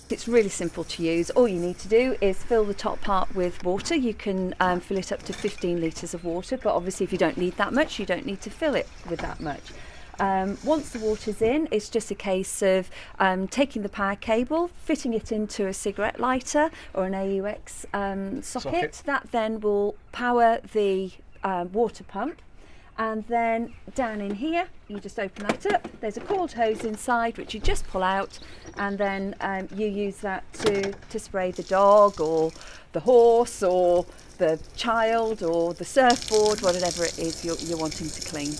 It's really simple to use. All you need to do is fill the top part with water. You can fill it up to 15 litres of water, but obviously if you don't need that much, you don't need to fill it with that much. Once the water's in, it's just a case of taking the power cable, fitting it into a cigarette lighter or an AUX socket. That then will power the water pump. And then down in here, you just open that up. There's a coiled hose inside, which you just pull out, and then you use that to spray the dog or the horse or the child or the surfboard, whatever it is you're wanting to clean.